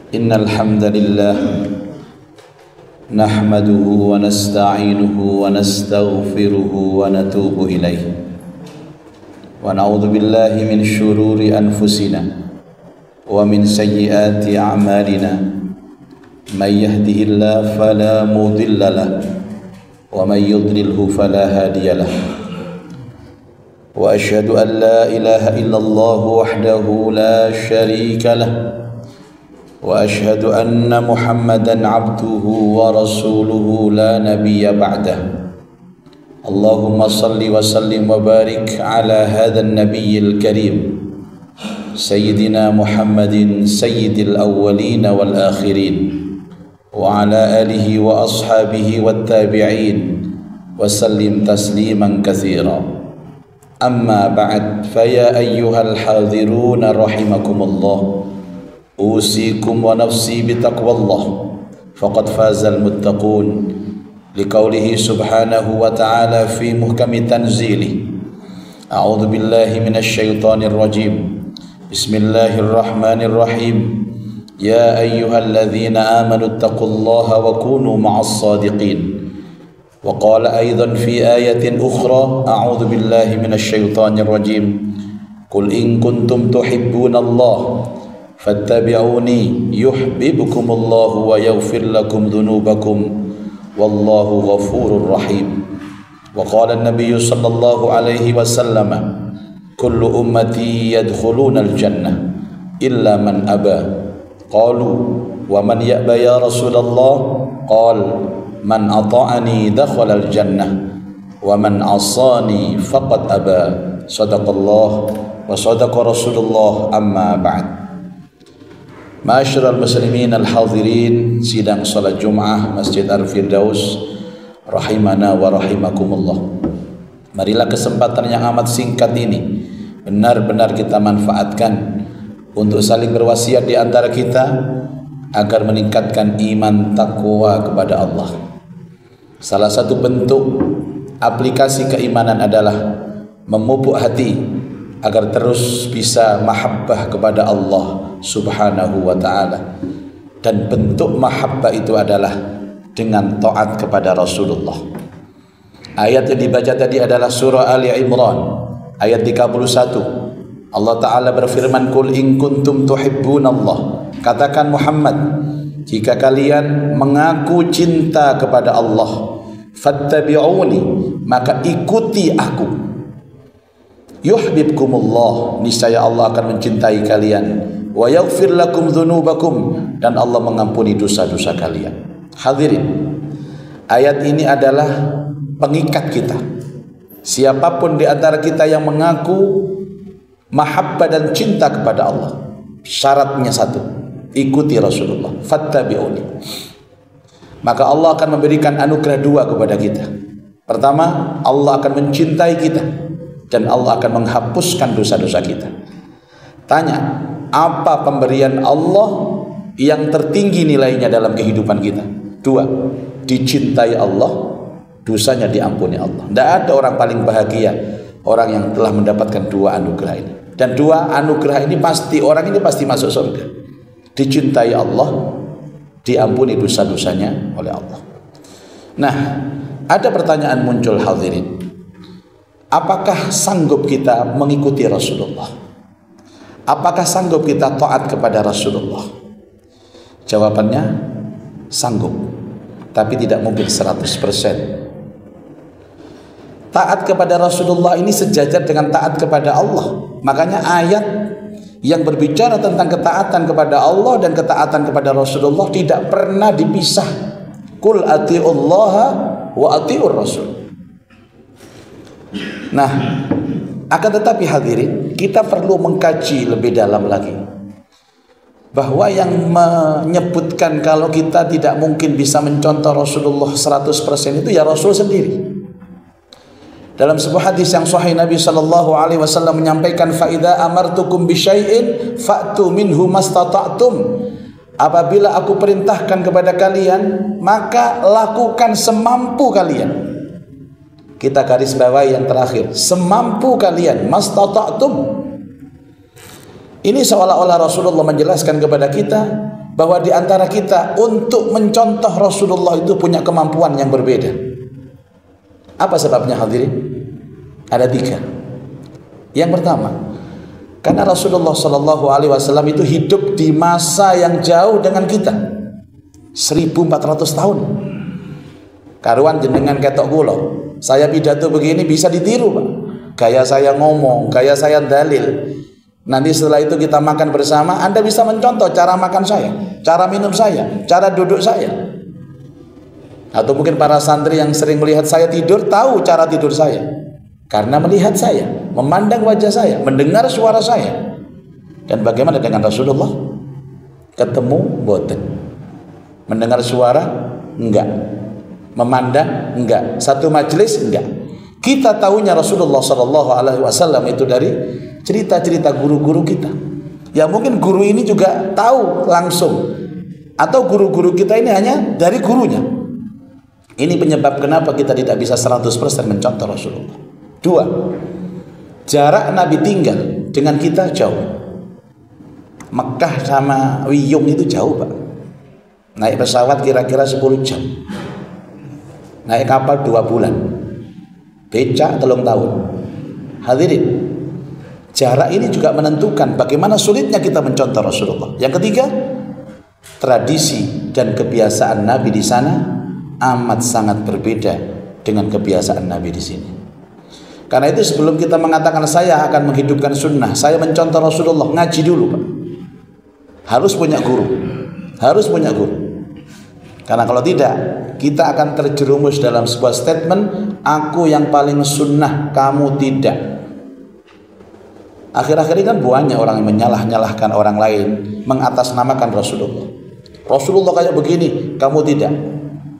Innal hamdalillah nahmaduhu wa nasta'inuhu wa nastaghfiruhu wa natubu ilaih wa na'udzu billahi min syururi anfusina wa min sayyiati a'malina may yahdihillahu fala mudilla lahu wa may yudlilhu fala hadiya lahu wa asyhadu an la ilaha illallah wahdahu la syarika lahu wa asyhadu anna Muhammadan abduhu wa rasuluhu la nabiyya ba'dah. Allahumma salli wa sallim wa barik ala hadzal nabiyyil karim sayyidina Muhammadin sayyidil awwalin wal akhirin wa ala alihi wa ashabihi wat tabi'in wa sallim tasliman katsira. Amma ba'd, faya ayyuhal hadiruna rahimakumullah, usikum wa nafsi bitaqwallah, faqad fazal muttaqun, liqaulihi subhanahu wa ta'ala fi muhkami tanzilih. A'udzu billahi minasy syaithanir rajim. Bismillahirrahmanirrahim. Ya ayyuhalladzina amanu taqullaha wa kunu ma'as shadiqin. وقال أيضا في آية أخرى أعوذ بالله من الشيطان الرجيم قل إن كنتم تحبون الله فاتبعوني يحببكم الله ويغفر لكم ذنوبكم والله غفور رحيم. وقال النبي صلى الله عليه وسلم كل أمتي يدخلون الجنة إلا من أبى. قالوا ومن يأبى يا رسول الله؟ قال man ata'ani dakhala al-jannah wa man asani faqad aba. Shadaqallah wa shadaqa Rasulullah. Amma ba'd. Ma'asyiral muslimin al-hadirin sidang salat Jumat Masjid Al-Firdaus rahimana wa rahimakumullah. Marilah kesempatan yang amat singkat ini benar-benar kita manfaatkan untuk saling berwasiat di antara kita agar meningkatkan iman takwa kepada Allah. Salah satu bentuk aplikasi keimanan adalah memupuk hati agar terus bisa mahabbah kepada Allah subhanahu wa ta'ala. Dan bentuk mahabbah itu adalah dengan taat kepada Rasulullah. Ayat yang dibaca tadi adalah surah Ali Imran ayat 31. Allah Ta'ala berfirman, Qul in kuntum tuhibbunallah, katakan Muhammad, jika kalian mengaku cinta kepada Allah, fattabi'uni, maka ikuti aku. Yuhibbukumullah, niscaya Allah akan mencintai kalian. Wa yaghfir lakum dzunubakum, dan Allah mengampuni dosa-dosa kalian. Hadirin, ayat ini adalah pengikat kita. Siapapun di antara kita yang mengaku mahabbah dan cinta kepada Allah, syaratnya satu, ikuti Rasulullah. Fattabi'uni, maka Allah akan memberikan anugerah dua kepada kita. Pertama, Allah akan mencintai kita dan Allah akan menghapuskan dosa-dosa kita. Tanya, apa pemberian Allah yang tertinggi nilainya dalam kehidupan kita? Dua, dicintai Allah, dosanya diampuni Allah. Tidak ada orang paling bahagia orang yang telah mendapatkan dua anugerah ini. Dan dua anugerah ini pasti, orang ini pasti masuk surga. Dicintai Allah, diampuni dosa-dosanya oleh Allah. Nah, ada pertanyaan muncul hadirin. Apakah sanggup kita mengikuti Rasulullah? Apakah sanggup kita taat kepada Rasulullah? Jawabannya sanggup, tapi tidak mungkin 100%. Taat kepada Rasulullah ini sejajar dengan taat kepada Allah. Makanya ayat yang berbicara tentang ketaatan kepada Allah dan ketaatan kepada Rasulullah tidak pernah dipisah. Qul atiullaha wa atiur rasul. Nah, akan tetapi hadirin, kita perlu mengkaji lebih dalam lagi bahwa yang menyebutkan kalau kita tidak mungkin bisa mencontoh Rasulullah 100% itu ya Rasul sendiri. Dalam sebuah hadis yang sahih, Nabi SAW menyampaikan, "Fa'idha amartukum bisyai'in fa'tu minhu mastata'tum." Apabila aku perintahkan kepada kalian, maka lakukan semampu kalian. Kita garis bawahi yang terakhir, semampu kalian, mastata'tum. Ini seolah-olah Rasulullah menjelaskan kepada kita bahwa di antara kita untuk mencontoh Rasulullah itu punya kemampuan yang berbeda. Apa sebabnya hadirin? Ada 3. Yang pertama, karena Rasulullah Shallallahu Alaihi Wasallam itu hidup di masa yang jauh dengan kita, 1400 tahun. Karuan jenengan ketok kula, saya pidato begini bisa ditiru, Pak. Gaya saya ngomong, gaya saya dalil. Nanti setelah itu kita makan bersama, Anda bisa mencontoh cara makan saya, cara minum saya, cara duduk saya. Atau mungkin para santri yang sering melihat saya tidur tahu cara tidur saya, karena melihat saya, memandang wajah saya, mendengar suara saya. Dan bagaimana dengan Rasulullah? Ketemu boten, mendengar suara enggak, memandang enggak, satu majelis enggak. Kita tahunya Rasulullah Sallallahu Alaihi Wasallam itu dari cerita-cerita guru-guru kita. Ya mungkin guru ini juga tahu langsung, atau guru-guru kita ini hanya dari gurunya. Ini penyebab kenapa kita tidak bisa 100% mencontoh Rasulullah. 2, jarak Nabi tinggal dengan kita jauh. Mekah sama Wiyung itu jauh, Pak. Naik pesawat kira-kira 10 jam, naik kapal 2 bulan, becak 3 tahun. Hadirin, jarak ini juga menentukan bagaimana sulitnya kita mencontoh Rasulullah. Yang ketiga, tradisi dan kebiasaan Nabi di sana amat sangat berbeda dengan kebiasaan Nabi di sini. Karena itu sebelum kita mengatakan saya akan menghidupkan sunnah, saya mencontoh Rasulullah, ngaji dulu, Pak. Harus punya guru, harus punya guru. Karena kalau tidak, kita akan terjerumus dalam sebuah statement, aku yang paling sunnah, kamu tidak. Akhir-akhir ini kan banyak orang yang menyalah-nyalahkan orang lain, mengatasnamakan Rasulullah. Rasulullah kayak begini, kamu tidak.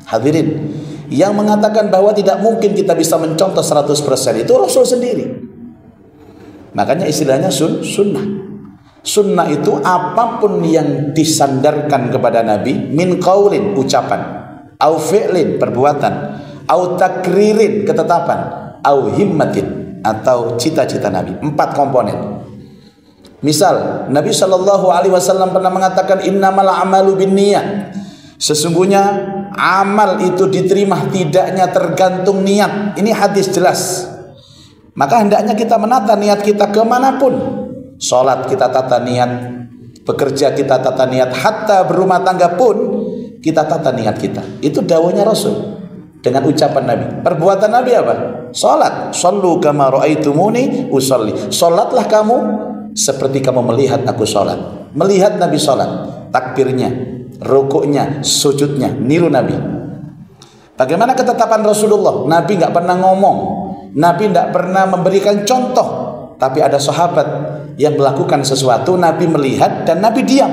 Hadirin, yang mengatakan bahwa tidak mungkin kita bisa mencontoh 100% itu Rasul sendiri. Makanya istilahnya sunnah. Sunnah itu apapun yang disandarkan kepada Nabi, min qaulin, ucapan, au fi'lin, perbuatan, au takririn, ketetapan, au himmatin, atau cita-cita Nabi. 4 komponen. Misal Nabi Shallallahu Alaihi Wasallam pernah mengatakan innamal a'malu binniyat. Sesungguhnya amal itu diterima tidaknya tergantung niat. Ini hadis jelas. Maka hendaknya kita menata niat kita kemanapun. Sholat kita tata niat, bekerja kita tata niat, hatta berumah tangga pun kita tata niat kita. Itu dawuhnya Rasul dengan ucapan Nabi. Perbuatan Nabi apa? Sholat. Shallu kama ra'aitumuni usolli. Sholatlah kamu seperti kamu melihat aku sholat. Melihat Nabi sholat, takbirnya, rukuknya, sujudnya, niru Nabi. Bagaimana ketetapan Rasulullah? Nabi nggak pernah ngomong, Nabi nggak pernah memberikan contoh. Tapi ada sahabat yang melakukan sesuatu, Nabi melihat dan Nabi diam.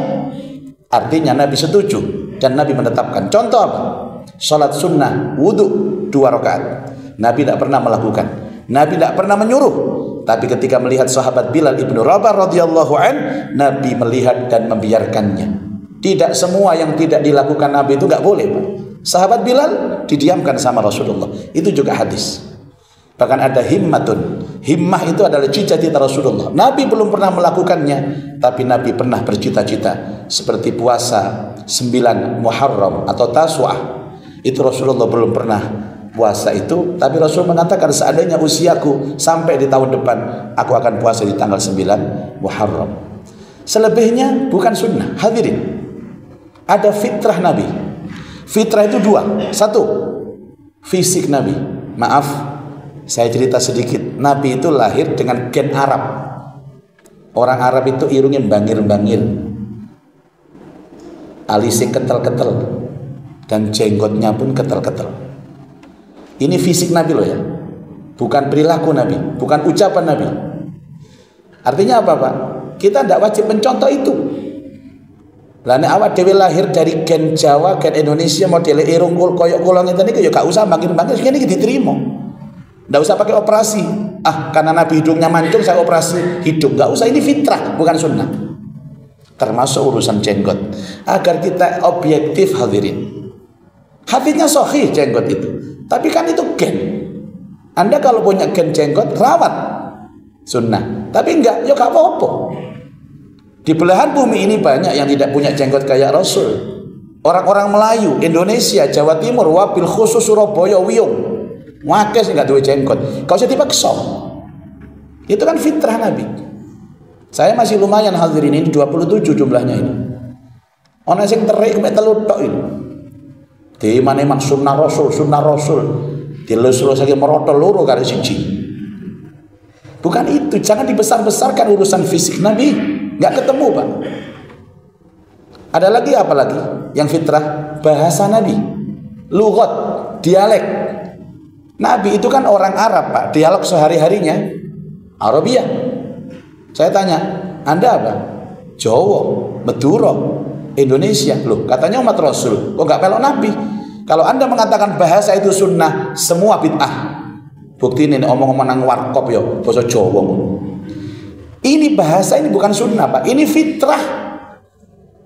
Artinya Nabi setuju dan Nabi menetapkan. Contoh apa? Salat sunnah, wudhu 2 rakaat. Nabi tidak pernah melakukan. Nabi tidak pernah menyuruh. Tapi ketika melihat sahabat Bilal ibnu Rabah radhiyallahu an, Nabi melihat dan membiarkannya. Tidak semua yang tidak dilakukan Nabi itu nggak boleh, Pak. Sahabat Bilal didiamkan sama Rasulullah. Itu juga hadis. Bahkan ada himmatun. Himmah itu adalah cita-cita Rasulullah. Nabi belum pernah melakukannya, tapi Nabi pernah bercita-cita. Seperti puasa 9 Muharram atau Taswa'ah. Itu Rasulullah belum pernah puasa itu, tapi Rasul mengatakan seandainya usiaku sampai di tahun depan, aku akan puasa di tanggal 9 Muharram. Selebihnya bukan sunnah. Hadirin, ada fitrah Nabi. Fitrah itu 2. 1, fisik Nabi. Maaf, saya cerita sedikit. Nabi itu lahir dengan gen Arab. Orang Arab itu irungnya bangir-bangir, alisnya ketel-ketel, dan jenggotnya pun ketel-ketel. Ini fisik Nabi loh ya, bukan perilaku Nabi, bukan ucapan Nabi. Artinya apa, Pak? Kita tidak wajib mencontoh itu. Lane awak dewe lahir dari gen Jawa, gen Indonesia, model irung koyok kolong itu nih, ya gak usah bangir-bangir, ini diterima. Tidak usah pakai operasi. Karena Nabi hidungnya mancung saya operasi hidung. Tidak usah, ini fitrah, bukan sunnah. Termasuk urusan jenggot. Agar kita objektif hadirin. Hadisnya sahih jenggot itu. Tapi kan itu gen. Anda kalau punya gen jenggot, rawat. Sunnah. Tapi enggak, ya gak apa-apa. Di belahan bumi ini banyak yang tidak punya jenggot kayak Rasul. Orang-orang Melayu, Indonesia, Jawa Timur, wabil khusus Surabaya, Wiyung, wakil nggak duwe jenggot. Kau usah dipaksa. Itu kan fitrah Nabi. Saya masih lumayan hadirin, ini 27 jumlahnya ini. Ono sing terik mek telu tok ini. Di mana emang sunnah Rasul. Dilus-lus lagi merotol loro kali siji. Bukan itu, jangan dibesar-besarkan urusan fisik Nabi, nggak ketemu Pak. Ada lagi apa lagi? Yang fitrah, bahasa Nabi, lughat, dialek. Nabi itu kan orang Arab Pak, dialog sehari-harinya Arabia. Saya tanya, Anda apa? Jawa, Madura, Indonesia. Loh, katanya umat Rasul, kok nggak pelok Nabi? Kalau Anda mengatakan bahasa itu sunnah, semua bid'ah. Bukti ini omong-omong nang warkop ya, bahasa Jawa. Ini bahasa ini bukan sunnah Pak, ini fitrah.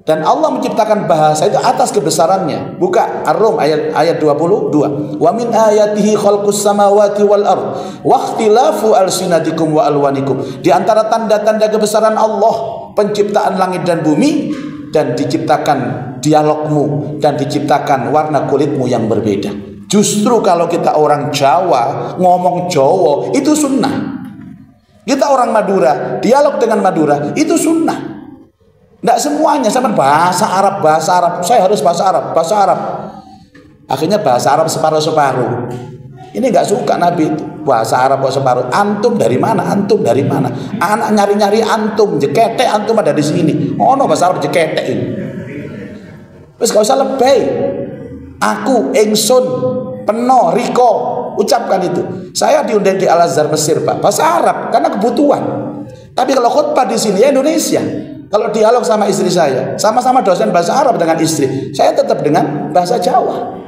Dan Allah menciptakan bahasa itu atas kebesarannya. Buka Ar-Rum ayat 22. Wa min ayatihi khalqus samawati wal ard wa ikhtilafu alsinatikum wa alwanikum. Di antara tanda-tanda kebesaran Allah, penciptaan langit dan bumi, dan diciptakan dialogmu, dan diciptakan warna kulitmu yang berbeda. Justru kalau kita orang Jawa ngomong Jawa itu sunnah. Kita orang Madura dialog dengan Madura itu sunnah. Tidak semuanya sama bahasa Arab. Saya harus bahasa Arab. Akhirnya bahasa Arab separuh-separuh. Ini nggak suka Nabi itu. Bahasa Arab kok separuh. Antum dari mana? Anak nyari-nyari antum. Jeketek antum ada di sini. Oh no, bahasa Arab jeketek ini. Terus gak usah lebay. Aku, ingsun, peno, riko, ucapkan itu. Saya diundang di Al-Azhar Mesir Pak, bahasa Arab karena kebutuhan. Tapi kalau khutbah di sini ya Indonesia. Kalau dialog sama istri saya, sama-sama dosen bahasa Arab dengan istri, saya tetap dengan bahasa Jawa.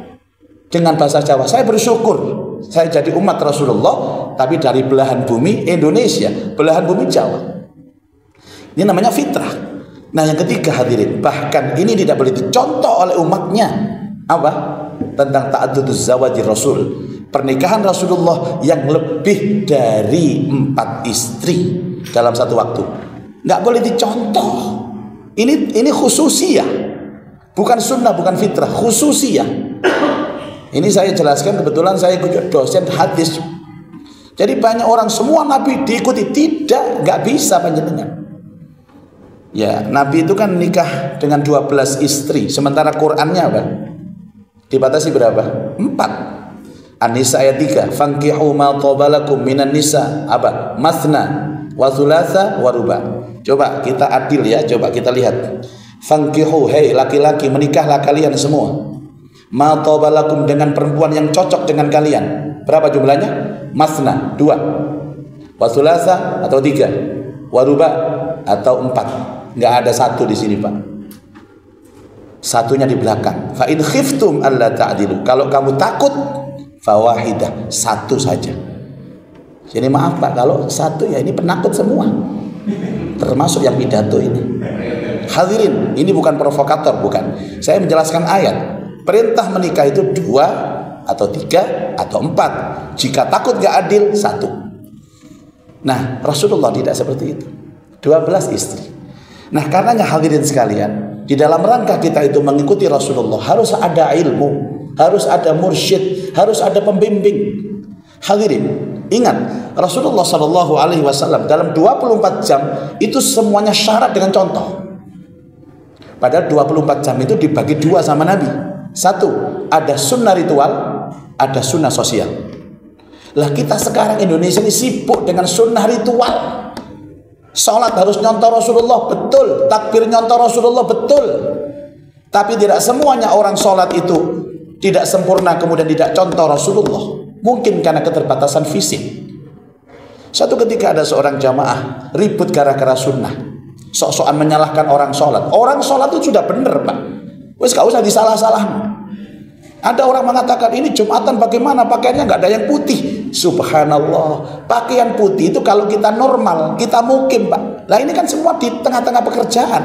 Dengan bahasa Jawa, saya bersyukur saya jadi umat Rasulullah, tapi dari belahan bumi Indonesia, belahan bumi Jawa. Ini namanya fitrah. Nah yang ketiga hadirin, bahkan ini tidak boleh dicontoh oleh umatnya. Apa? Tentang ta'adduduz zawaji Rasul, pernikahan Rasulullah yang lebih dari 4 istri dalam satu waktu, nggak boleh dicontoh. Ini khususiyah, bukan sunnah, bukan fitrah, khususiyah. Ini saya jelaskan, kebetulan saya dosen hadis. Jadi banyak orang semua Nabi diikuti, tidak, nggak bisa panjenengan. Ya, Nabi itu kan nikah dengan 12 istri, sementara Qur'annya apa? Dibatasi berapa? 4. An-Nisa ayat 3. Fankihu ma tabalakum minan nisa. Apa? Mathna wa thulatha wa ruba. Coba kita adil ya, coba kita lihat. Fankihu, hei laki-laki, menikahlah kalian semua. Ma tabalakum, dengan perempuan yang cocok dengan kalian. Berapa jumlahnya? Mathna, 2. Wa thulatha atau 3. Wa ruba atau 4. Enggak ada 1 di sini, Pak. Satunya di belakang. Fa in khiftum alla ta'dilu. Kalau kamu takut, fawahidah, 1 saja. Jadi maaf Pak, kalau 1 ya ini penakut semua. Termasuk yang pidato ini. Hadirin, ini bukan provokator, bukan. Saya menjelaskan ayat. Perintah menikah itu 2 atau 3 atau 4. Jika takut gak adil, 1. Nah, Rasulullah tidak seperti itu. 12 istri. Nah, karenanya hadirin sekalian, di dalam rangka kita itu mengikuti Rasulullah harus ada ilmu, harus ada mursyid, harus ada pembimbing. Hadirin, ingat Rasulullah SAW dalam 24 jam itu semuanya syarat dengan contoh. Padahal 24 jam itu dibagi 2 sama Nabi. 1, ada sunnah ritual, ada sunnah sosial. Lah kita sekarang Indonesia ini sibuk dengan sunnah ritual. Salat harus nyontoh Rasulullah, betul. Takbir nyontoh Rasulullah, betul. Tapi tidak semuanya orang salat itu tidak sempurna kemudian tidak contoh Rasulullah. Mungkin karena keterbatasan fisik. Satu ketika ada seorang jamaah ribut gara-gara sunnah, sok-sokan menyalahkan orang salat. Orang salat itu sudah benar Pak, wes gak usah disalah-salah. Ada orang mengatakan ini Jumatan bagaimana pakaiannya nggak ada yang putih. Subhanallah, pakaian putih itu kalau kita normal, kita mungkin Pak. Lah ini kan semua di tengah-tengah pekerjaan.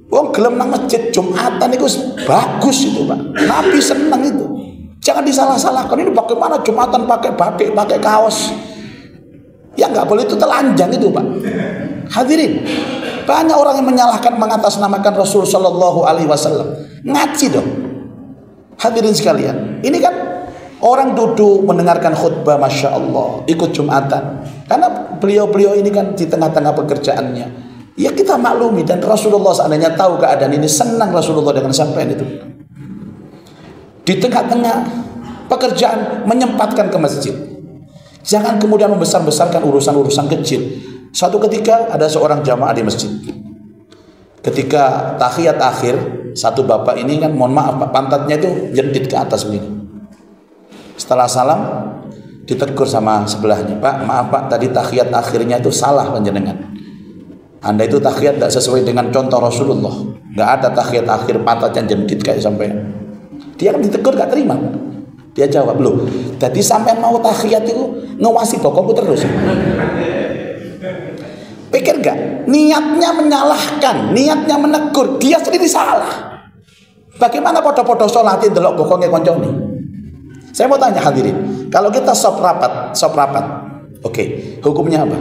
Wong gelem nang masjid Jumatan itu bagus itu Pak. Nabi senang itu. Jangan disalah-salahkan ini bagaimana Jumatan pakai batik, pakai kaos. Ya nggak boleh, itu telanjang itu Pak. Hadirin, banyak orang yang menyalahkan mengatasnamakan Rasul Shallallahu Alaihi Wasallam. Ngaji dong. Hadirin sekalian, ini kan orang duduk mendengarkan khutbah, masya Allah, ikut Jumatan. Karena beliau-beliau ini kan di tengah-tengah pekerjaannya. Ya kita maklumi, dan Rasulullah seandainya tahu keadaan ini, senang Rasulullah dengan sampean itu. Di tengah-tengah pekerjaan menyempatkan ke masjid. Jangan kemudian membesar-besarkan urusan-urusan kecil. Suatu ketika ada seorang jamaah di masjid. Ketika tahiyat akhir, satu bapak ini kan, mohon maaf Pak, pantatnya itu jendit ke atas begini. Setelah salam, ditegur sama sebelahnya, Pak, maaf Pak, tadi tahiyat akhirnya itu salah panjenengan. Anda itu tahiyat tidak sesuai dengan contoh Rasulullah. Nggak ada tahiyat akhir pantatnya jendit kayak sampean. Dia kan ditegur, gak terima. Dia jawab, loh, jadi sampean mau tahiyat itu ngawasi bokongku terus. Pikir gak? Niatnya menyalahkan, niatnya menegur, dia sendiri salah. Bagaimana podo-podo sholatin delok bokongnya konconi? Saya mau tanya hadirin, kalau kita sop rapat, oke, hukumnya apa?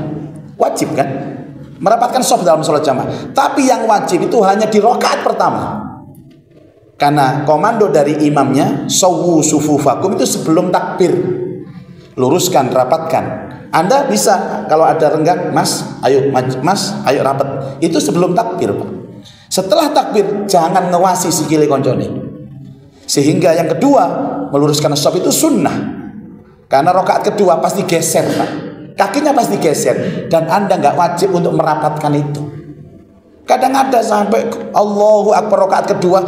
Wajib kan? Merapatkan sop dalam sholat jamaah. Tapi yang wajib itu hanya di rakaat pertama. Karena komando dari imamnya, sawu sufufakum, itu sebelum takbir. Luruskan, rapatkan. Anda bisa kalau ada renggang, mas, ayo rapat. Itu sebelum takbir Pak. Setelah takbir, jangan ngewasi sikile koncone. Sehingga yang kedua, meluruskan sop itu sunnah. Karena rakaat kedua pasti geser Pak. Kakinya pasti geser. Dan Anda nggak wajib untuk merapatkan itu. Kadang ada sampai Allahu Akbar rakaat kedua,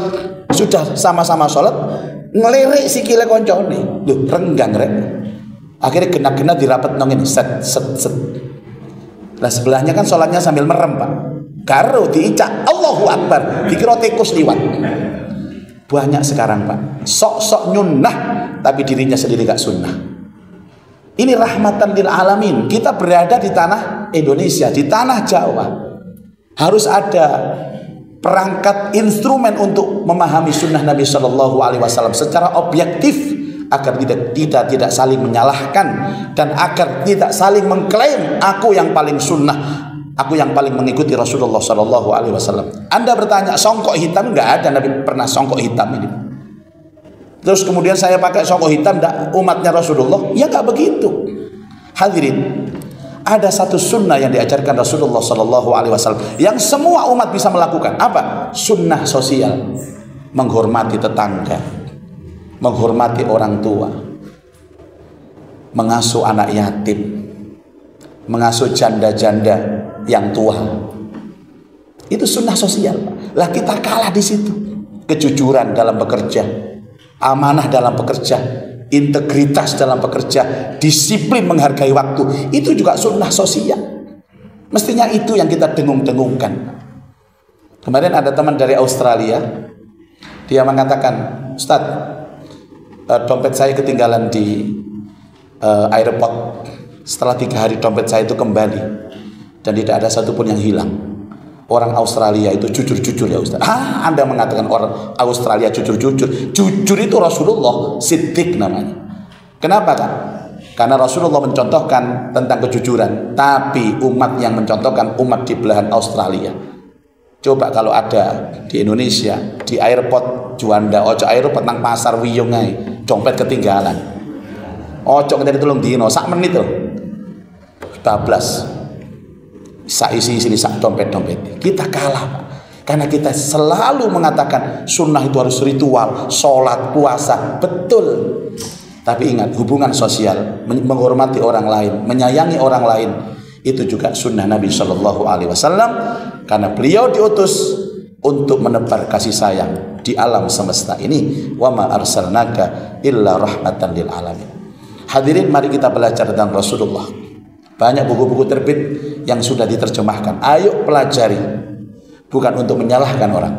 sudah sama-sama sholat, ngelirik sikile koncone. Loh, renggang rek. Akhirnya genap-genap dirapet nong ini, set. Nah sebelahnya kan sholatnya sambil merem Pak. Karo diicak Allahu Akbar, dikira tikus liwat. Banyak sekarang Pak, sok-sok nyunnah tapi dirinya sendiri gak sunnah. Ini rahmatan lil alamin. Kita berada di tanah Indonesia, di tanah Jawa. Harus ada perangkat instrumen untuk memahami sunnah Nabi Shallallahu Alaihi Wasallam secara objektif, agar tidak saling menyalahkan, dan agar tidak saling mengklaim aku yang paling sunnah, aku yang paling mengikuti Rasulullah Shallallahu Alaihi Wasallam. Anda bertanya songkok hitam, nggak ada Nabi pernah songkok hitam ini. Terus kemudian saya pakai songkok hitam, nggak umatnya Rasulullah? Ya nggak begitu. Hadirin, ada satu sunnah yang diajarkan Rasulullah Shallallahu Alaihi Wasallam yang semua umat bisa melakukan. Apa? Sunnah sosial, menghormati tetangga, menghormati orang tua, mengasuh anak yatim, mengasuh janda-janda yang tua. Itu sunnah sosial. Lah kita kalah di situ. Kejujuran dalam bekerja, amanah dalam bekerja, integritas dalam bekerja, disiplin menghargai waktu, itu juga sunnah sosial. Mestinya itu yang kita dengung-dengungkan. Kemarin ada teman dari Australia, dia mengatakan, Ustadz, dompet saya ketinggalan di airport. Setelah 3 hari dompet saya itu kembali dan tidak ada satupun yang hilang. Orang Australia itu jujur-jujur ya Ustaz. Anda mengatakan orang Australia jujur-jujur. Jujur itu Rasulullah Siddiq namanya. Kenapa kan? Karena Rasulullah mencontohkan tentang kejujuran, tapi umat yang mencontohkan umat di belahan Australia. Coba kalau ada di Indonesia, di airport Juanda, ojo airport nang pasar Wiyung ae, dompet ketinggalan. Ojo ngene tolong dino, sak menit lho. Bablas. Sak isi sak dompet-dompet. Kita kalah, Pak. Karena kita selalu mengatakan sunnah itu harus ritual, sholat, puasa, betul. Tapi ingat, hubungan sosial, menghormati orang lain, menyayangi orang lain, itu juga sunnah Nabi Shallallahu Alaihi Wasallam. Karena beliau diutus untuk menebar kasih sayang di alam semesta ini. Wa ma arsalnaka illa rahmatan lil alamin. Hadirin, mari kita belajar tentang Rasulullah. Banyak buku-buku terbit yang sudah diterjemahkan. Ayo pelajari. Bukan untuk menyalahkan orang,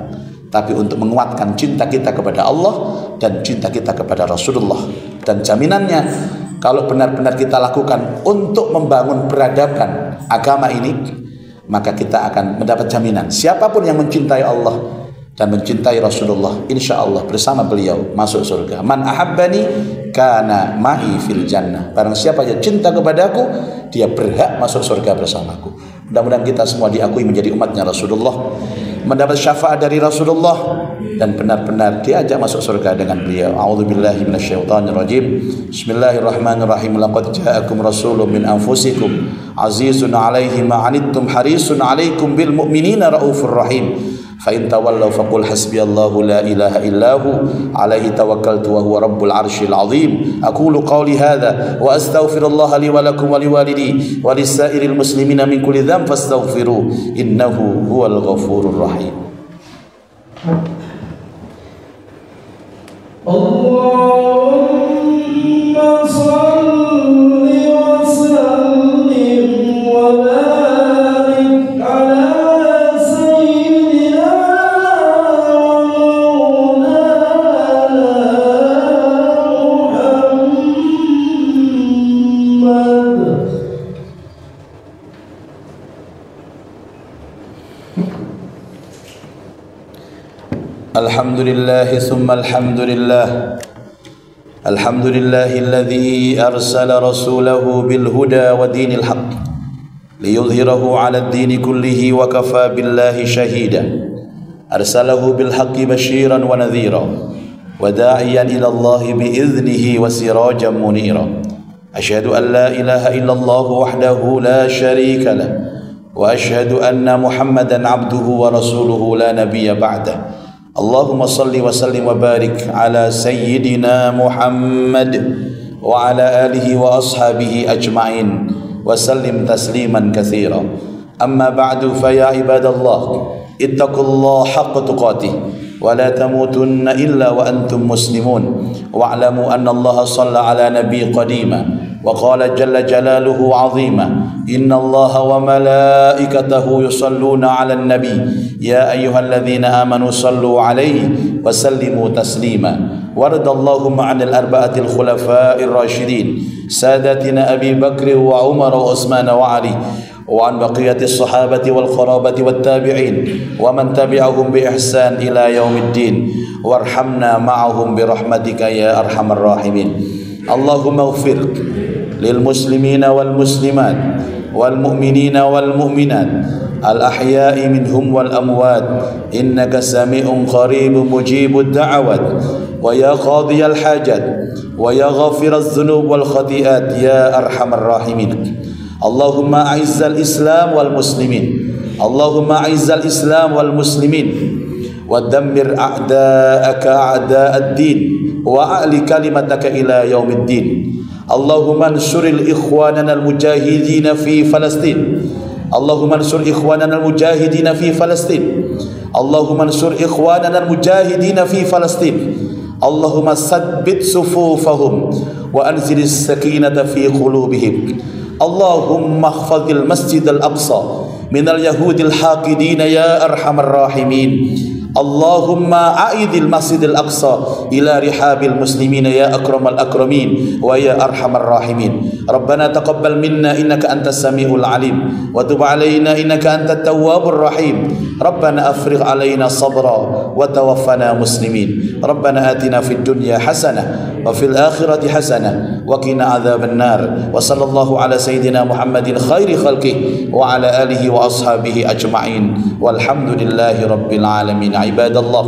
tapi untuk menguatkan cinta kita kepada Allah dan cinta kita kepada Rasulullah. Dan jaminannya, kalau benar-benar kita lakukan untuk membangun peradaban agama ini, maka kita akan mendapat jaminan. Siapapun yang mencintai Allah, dan mencintai Rasulullah, insya Allah bersama beliau masuk surga. Man ahabbani kana ma'i fil jannah. Barang siapa yang cinta kepadaku, dia berhak masuk surga bersamaku. Mudah-mudahan kita semua diakui menjadi umatnya Rasulullah, mendapat syafaat dari Rasulullah, dan benar-benar diajak masuk surga dengan beliau. A'udzubillahi minasyaitonirrajim. Bismillahirrahmanirrahim. Laqad ja'akum rasulun min anfusikum azizun 'alaihi ma 'anittum harisun 'alaikum bil mu'minina raufur rahim. Fa in tawallaw faqul hasbiyallahu la ilaha illahu alaihi tawakkaltu wa huwa rabbul arsyil azim. Aqulu qawli hadza wa astaghfirullaha li wa lakum wa liwalidi wa lisairil muslimina min kulli dhanb fastaghfiruhu innahu huwal ghafurur rahim. Allahumma salli wa sallim wa barik ala Alhamdulillah thumma alhamdulillah. Alhamdulillahil ladzi arsala rasulahu bil huda wa dinil haqq liyudhhirahu 'ala ad-din kullihi wa kafa billahi shahida. Arsalahu bil haqqi bashiran wa nadhira wa da'iyan ila Allah bi idhnihi wa sirajan munira. Asyhadu an la ilaha illallah wahdahu la syarika lah wa asyhadu anna Muhammadan 'abduhu wa rasuluhu la nabiyya ba'dahu. Allahumma salli wa sallim wa barik ala sayyidina Muhammad wa ala alihi wa ashabihi ajma'in wa sallim tasliman katsira. Amma ba'du, fa ya ibadallah ittaqullaha haqqa tuqatih wa la tamutunna illa wa antum muslimun wa'lamu anna Allah shalla ala nabiy qadima وقال جل جلاله عظيما إن الله وملائكته يصلون على النبي يا أيها الذين آمنوا صلوا عليه وسلموا تسليما. وارض اللهم عن الأربعة الخلفاء الراشدين سادتنا أبي بكر وعمر وعثمان وعلي وعن بقية الصحابة والقرابة والتابعين ومن تبعهم بإحسان إلى يوم الدين وارحمنا معهم برحمتك يا أرحم الراحمين. اللهم اغفر للمسلمين والمسلمات والمؤمنين والمؤمنات الأحياء منهم والأموات إنك سميع قريب مجيب الدعوات ويا قاضي الحاجات ويا غافر الذنوب والخطيئات يا أرحم الراحمين. اللهم أعز الإسلام والمسلمين. اللهم أعز الإسلام والمسلمين ودمر أعداءك أعداء الدين وأعل كلمتك إلى يوم الدين. اللهم انصر إخواننا المجاهدين في فلسطين. اللهم انصر إخواننا المجاهدين في فلسطين. اللهم انصر إخواننا المجاهدين في فلسطين. اللهم ثبت صفوفهم وأنزل السكينة في قلوبهم. اللهم احفظ المسجد الأقصى من اليهود الحاقدين يا أرحم الراحمين. اللهم أعيد المسجد الأقصى إلى رحاب المسلمين يا أكرم الأكرمين ويا أرحم الراحمين. ربنا تقبل منا إنك أنت السميع العليم وتب علينا إنك أنت التواب الرحيم. ربنا أفرغ علينا صبرا وتوفنا مسلمين. ربنا آتنا في الدنيا حسنة وفي الآخرة حسنة وقنا عذاب النار. وصلى الله على سيدنا محمد خير خلقه وعلى آله وأصحابه أجمعين والحمد لله رب العالمين. عباد الله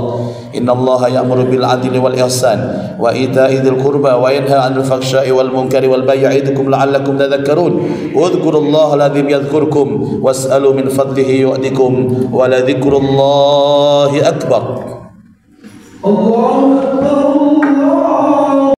إن الله يأمر بالعدل والإحسان وإيتاء ذي القربى وينهى عن الفحشاء والمنكر والبغي يعظكم لعلكم تذكرون. اذكروا الله العظيم يذكركم واسألوا من فضله يؤتكم ولذكر الله أكبر. الله أكبر.